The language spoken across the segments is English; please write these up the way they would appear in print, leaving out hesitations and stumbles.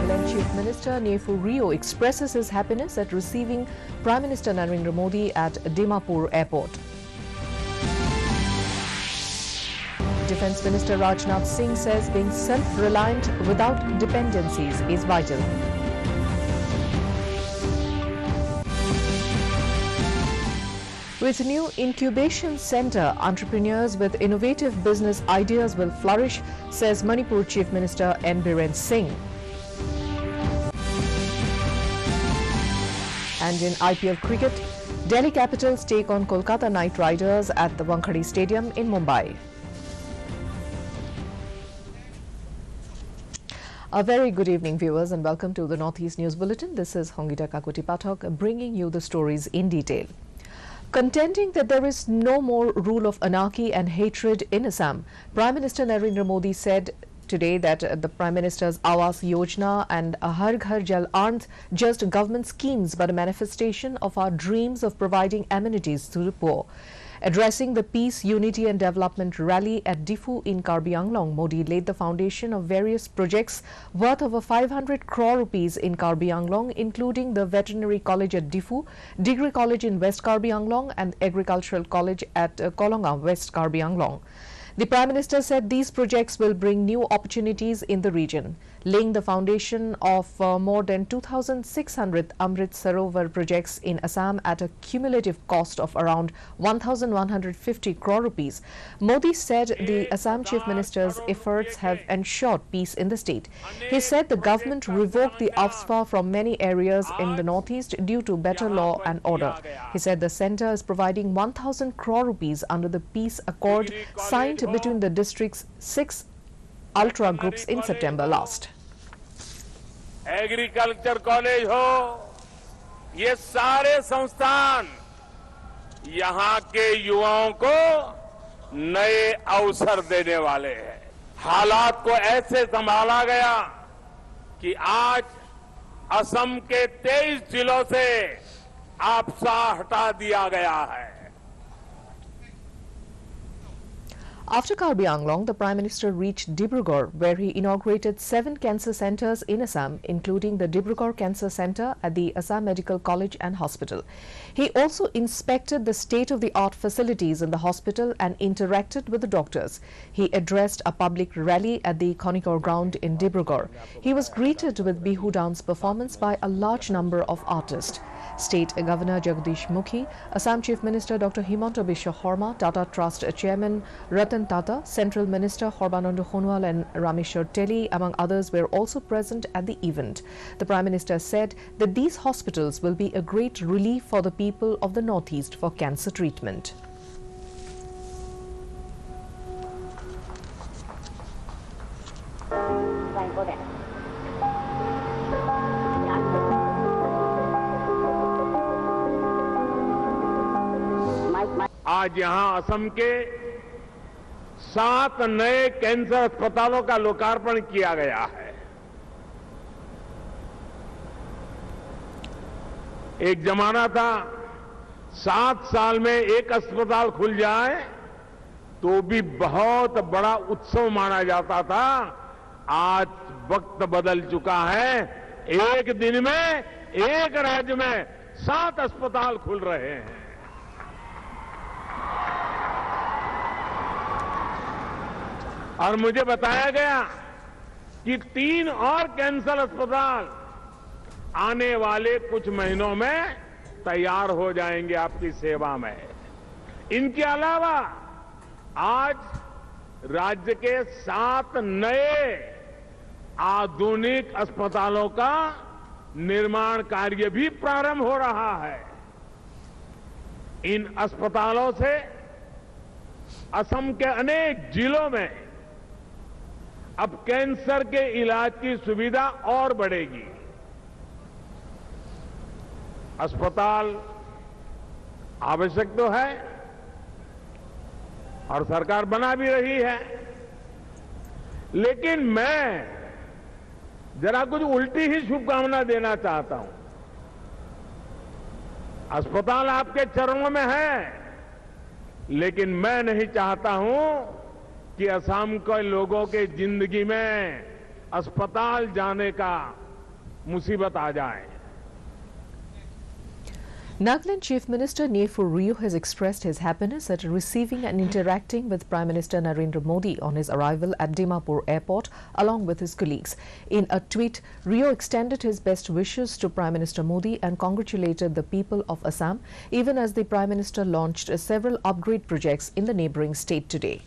Thailand Chief Minister Nefu Rio expresses his happiness at receiving Prime Minister Narendra Modi at Dimapur Airport. Defence Minister Rajnath Singh says being self-reliant without dependencies is vital. With new incubation centre, entrepreneurs with innovative business ideas will flourish, says Manipur Chief Minister N. Biren Singh. And in IPL cricket, Delhi Capitals take on Kolkata Knight Riders at the Wankhede Stadium in Mumbai. A very good evening, viewers, and welcome to the Northeast News Bulletin. This is Hongita Kakuti Pathak bringing you the stories in detail. Contending that there is no more rule of anarchy and hatred in Assam, Prime Minister Narendra Modi said today that the Prime Minister's Awas Yojana and Har Ghar Jal aren't just government schemes but a manifestation of our dreams of providing amenities to the poor. Addressing the Peace, Unity and Development rally at Diffu in Karbi Anglong, Modi laid the foundation of various projects worth over 500 crore rupees in Karbi Anglong, including the Veterinary College at Diffu, Degree College in West Karbi Anglong and Agricultural College at Kolonga, West Karbi Anglong. The Prime Minister said these projects will bring new opportunities in the region, laying the foundation of more than 2,600 Amrit Sarovar projects in Assam at a cumulative cost of around 1,150 crore rupees. Modi said the Assam Chief Minister's efforts have ensured peace in the state. He said the government revoked the AFSPA from many areas in the northeast due to better law and order. He said the centre is providing 1,000 crore rupees under the peace accord signed between the district's 6 ultra groups in September last. Agriculture college हो, ये सारे संस्थान यहाँ के युवाओं को नए अवसर देने वाले हैं। हालात को ऐसे संभाला गया कि आज असम के 23 जिलों से आपसा हटा दिया गया है। After Karbi Anglong, the Prime Minister reached Dibrugarh, where he inaugurated 7 cancer centres in Assam, including the Dibrugarh Cancer Centre at the Assam Medical College and Hospital. He also inspected the state-of-the-art facilities in the hospital and interacted with the doctors. He addressed a public rally at the Konikor ground in Dibrugarh. He was greeted with Bihu dance performance by a large number of artists. State Governor Jagdish Mukhi, Assam Chief Minister Dr. Himanta Biswa Sarma, Tata Trust Chairman Ratan Tata, Central Minister Horbananda Sonowal and Rameshwar Teli, among others, were also present at the event. The Prime Minister said that these hospitals will be a great relief for the people of the Northeast for cancer treatment. आज यहां असम के 7 नए cancer अस्पतालों का लोकार्पण किया गया है। एक जमाना था 7 साल में एक अस्पताल खुल जाए तो भी बहुत बड़ा उत्सव माना जाता था। आज वक्त बदल चुका है। एक दिन में एक राज्य में 7 अस्पताल खुल रहे हैं। और मुझे बताया गया कि 3 और कैंसर अस्पताल आने वाले कुछ महीनों में तैयार हो जाएंगे आपकी सेवा में। इनके अलावा आज राज्य के 7 नए आधुनिक अस्पतालों का निर्माण कार्य भी प्रारंभ हो रहा है। इन अस्पतालों से असम के अनेक जिलों में अब कैंसर के इलाज की सुविधा और बढ़ेगी। अस्पताल आवश्यक तो है और सरकार बना भी रही है, लेकिन मैं जरा कुछ उल्टी ही शुभकामना देना चाहता हूं। अस्पताल आपके चरणों में है, लेकिन मैं नहीं चाहता हूं कि असम के लोगों के जिंदगी में अस्पताल जाने का मुसीबत आ जाए। Nagaland Chief Minister Neiphu Rio has expressed his happiness at receiving and interacting with Prime Minister Narendra Modi on his arrival at Dimapur Airport along with his colleagues. In a tweet, Rio extended his best wishes to Prime Minister Modi and congratulated the people of Assam, even as the Prime Minister launched several upgrade projects in the neighbouring state today.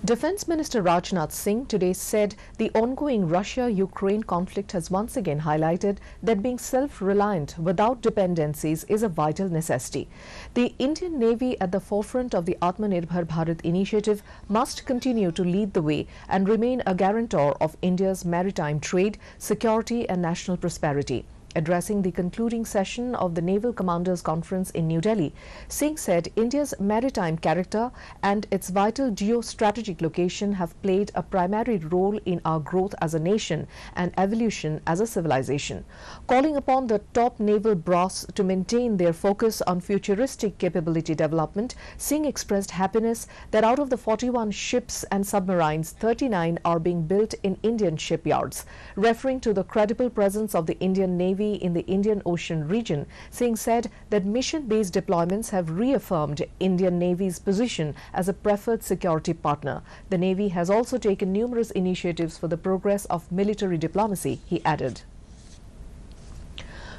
Defence Minister Rajnath Singh today said the ongoing Russia-Ukraine conflict has once again highlighted that being self-reliant without dependencies is a vital necessity. The Indian Navy, at the forefront of the Atmanirbhar Bharat initiative, must continue to lead the way and remain a guarantor of India's maritime trade, security and national prosperity. Addressing the concluding session of the Naval Commanders Conference in New Delhi, Singh said India's maritime character and its vital geostrategic location have played a primary role in our growth as a nation and evolution as a civilization. Calling upon the top naval brass to maintain their focus on futuristic capability development, Singh expressed happiness that out of the 41 ships and submarines, 39 are being built in Indian shipyards. Referring to the credible presence of the Indian Navy in the Indian Ocean region, Singh said that mission-based deployments have reaffirmed Indian Navy's position as a preferred security partner. The Navy has also taken numerous initiatives for the progress of military diplomacy, he added.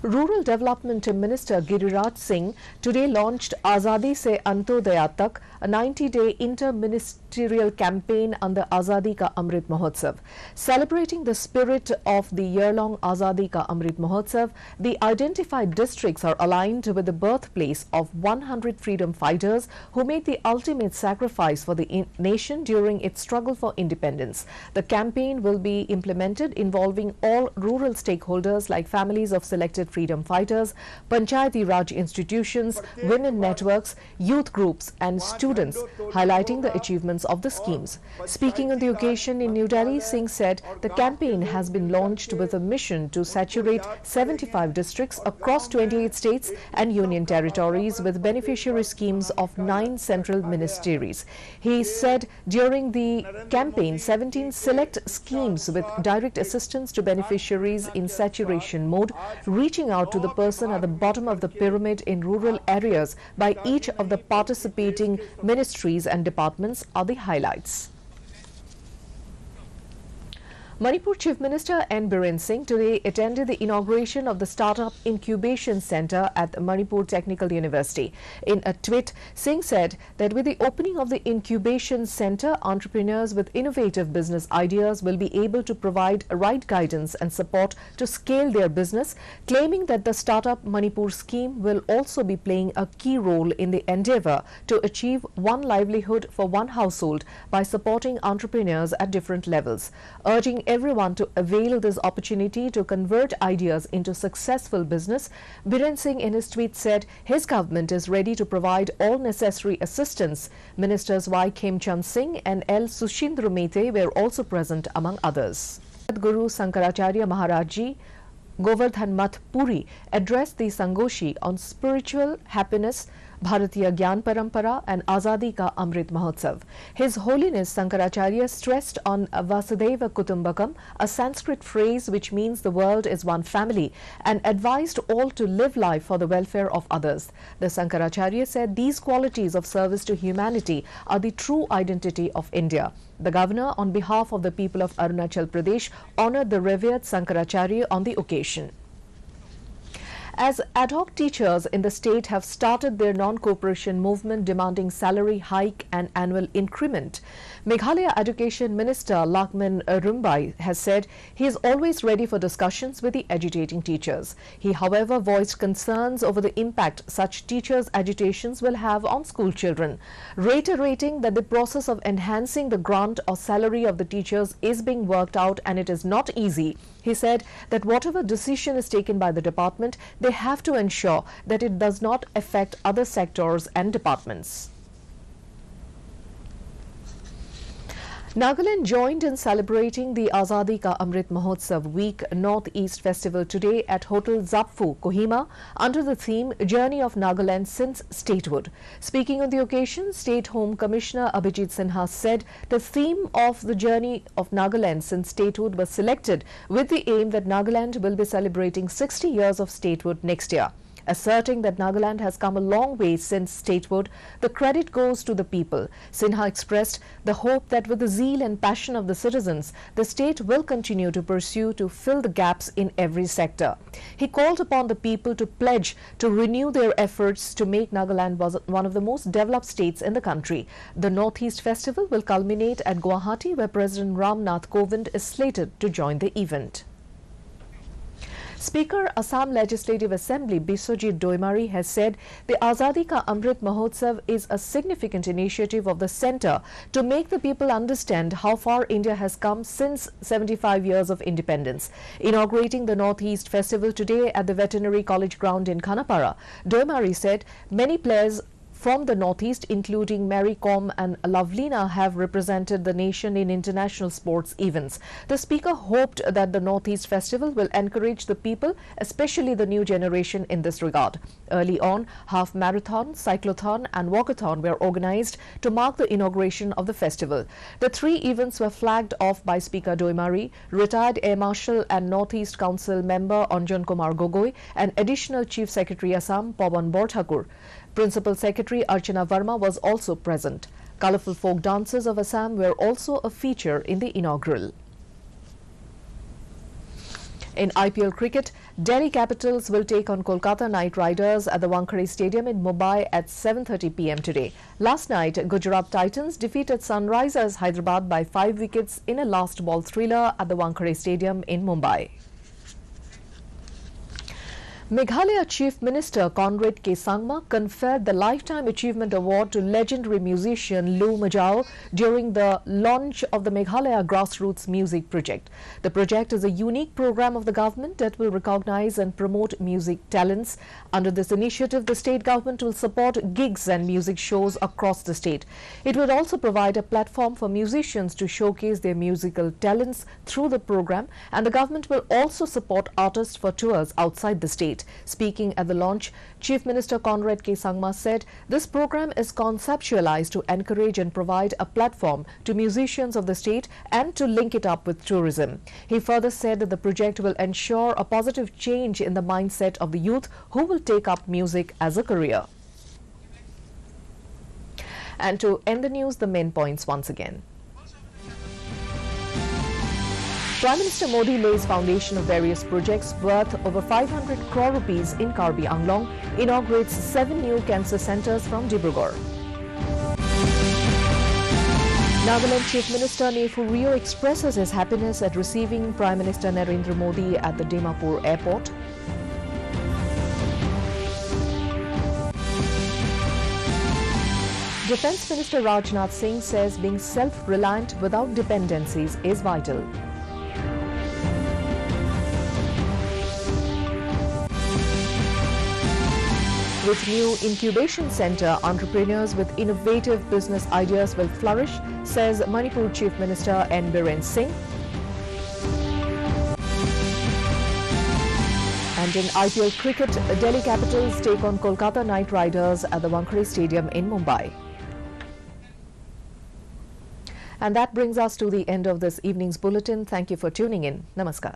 Rural Development Minister Giriraj Singh today launched Azadi Se Antodaya Tak, a 90-day inter-ministerial campaign under Azadi Ka Amrit Mahotsav. Celebrating the spirit of the year-long Azadi Ka Amrit Mahotsav, the identified districts are aligned with the birthplace of 100 freedom fighters who made the ultimate sacrifice for the nation during its struggle for independence. The campaign will be implemented involving all rural stakeholders like families of selected freedom fighters, Panchayati Raj institutions, women networks, youth groups and students, highlighting the achievements of the schemes. Speaking on the occasion in New Delhi, Singh said the campaign has been launched with a mission to saturate 75 districts across 28 states and union territories with beneficiary schemes of 9 central ministries. He said during the campaign, 17 select schemes with direct assistance to beneficiaries in saturation mode, reaching out to the person at the bottom of the pyramid in rural areas by each of the participating ministries and departments are the highlights. Manipur Chief Minister N. Biren Singh today attended the inauguration of the Startup Incubation Centre at Manipur Technical University. In a tweet, Singh said that with the opening of the Incubation Centre, entrepreneurs with innovative business ideas will be able to provide right guidance and support to scale their business, claiming that the Startup Manipur scheme will also be playing a key role in the endeavour to achieve one livelihood for one household by supporting entrepreneurs at different levels. Urging everyone to avail this opportunity to convert ideas into successful business, Biren Singh in his tweet said his government is ready to provide all necessary assistance. Ministers Y. Khemchand Singh and L. Sushindra Mete were also present among others. Guru Sankaracharya Maharaj Ji, Govardhan Math Puri, addressed the Sangoshi on spiritual happiness, Bharatiya Gyan Parampara and Azadi Ka Amrit Mahotsav. His Holiness Sankaracharya stressed on Vasudhaiva Kutumbakam, a Sanskrit phrase which means the world is one family, and advised all to live life for the welfare of others. The Sankaracharya said these qualities of service to humanity are the true identity of India. The Governor, on behalf of the people of Arunachal Pradesh, honoured the revered Sankaracharya on the occasion. As ad hoc teachers in the state have started their non-cooperation movement demanding salary hike and annual increment, Meghalaya Education Minister Lakmin Rumbai has said he is always ready for discussions with the agitating teachers. He, however, voiced concerns over the impact such teachers' agitations will have on school children, reiterating that the process of enhancing the grant or salary of the teachers is being worked out and it is not easy. He said that whatever decision is taken by the department, they have to ensure that it does not affect other sectors and departments. Nagaland joined in celebrating the Azadi Ka Amrit Mahotsav Week Northeast Festival today at Hotel Zapfu, Kohima, under the theme Journey of Nagaland Since Statehood. Speaking on the occasion, State Home Commissioner Abhijit Sinha said the theme of the Journey of Nagaland Since Statehood was selected with the aim that Nagaland will be celebrating 60 years of statehood next year. Asserting that Nagaland has come a long way since statehood, the credit goes to the people. Sinha expressed the hope that with the zeal and passion of the citizens, the state will continue to pursue to fill the gaps in every sector. He called upon the people to pledge to renew their efforts to make Nagaland one of the most developed states in the country. The Northeast Festival will culminate at Guwahati, where President Ram Nath Kovind is slated to join the event. Speaker Assam Legislative Assembly Biswajit Doimari has said the Azadi Ka Amrit Mahotsav is a significant initiative of the centre to make the people understand how far India has come since 75 years of independence. Inaugurating the Northeast Festival today at the Veterinary College ground in Khanapara, Doimari said many players from the Northeast, including Mary Kom and Lovelina, have represented the nation in international sports events. The Speaker hoped that the Northeast Festival will encourage the people, especially the new generation, in this regard. Early on, half marathon, cyclothon and walkathon were organized to mark the inauguration of the festival. The three events were flagged off by Speaker Doimari, retired Air Marshal and Northeast Council member Anjan Kumar Gogoi, and Additional Chief Secretary Assam Pawan Borthakur. Principal Secretary Archana Verma was also present. Colourful folk dances of Assam were also a feature in the inaugural. In IPL cricket, Delhi Capitals will take on Kolkata Knight Riders at the Wankhede Stadium in Mumbai at 7:30 p.m. today. Last night, Gujarat Titans defeated Sunrisers Hyderabad by 5 wickets in a last ball thriller at the Wankhede Stadium in Mumbai. Meghalaya Chief Minister Conrad K. Sangma conferred the Lifetime Achievement Award to legendary musician Lou Majau during the launch of the Meghalaya Grassroots Music Project. The project is a unique program of the government that will recognize and promote music talents. Under this initiative, the state government will support gigs and music shows across the state. It will also provide a platform for musicians to showcase their musical talents through the program, and the government will also support artists for tours outside the state. Speaking at the launch, Chief Minister Conrad K. Sangma said this program is conceptualized to encourage and provide a platform to musicians of the state and to link it up with tourism. He further said that the project will ensure a positive change in the mindset of the youth who will take up music as a career. And to end the news, the main points once again. Prime Minister Modi lays foundation of various projects worth over 500 crore rupees in Karbi Anglong, inaugurates 7 new cancer centres from Dibrugarh. Nagaland Chief Minister Nefu Rio expresses his happiness at receiving Prime Minister Narendra Modi at the Dimapur airport. Defence Minister Rajnath Singh says being self-reliant without dependencies is vital. With new incubation centre, entrepreneurs with innovative business ideas will flourish, says Manipur Chief Minister N. Biren Singh. And in IPL cricket, Delhi Capitals take on Kolkata Knight Riders at the Wankhede Stadium in Mumbai. And that brings us to the end of this evening's bulletin. Thank you for tuning in. Namaskar.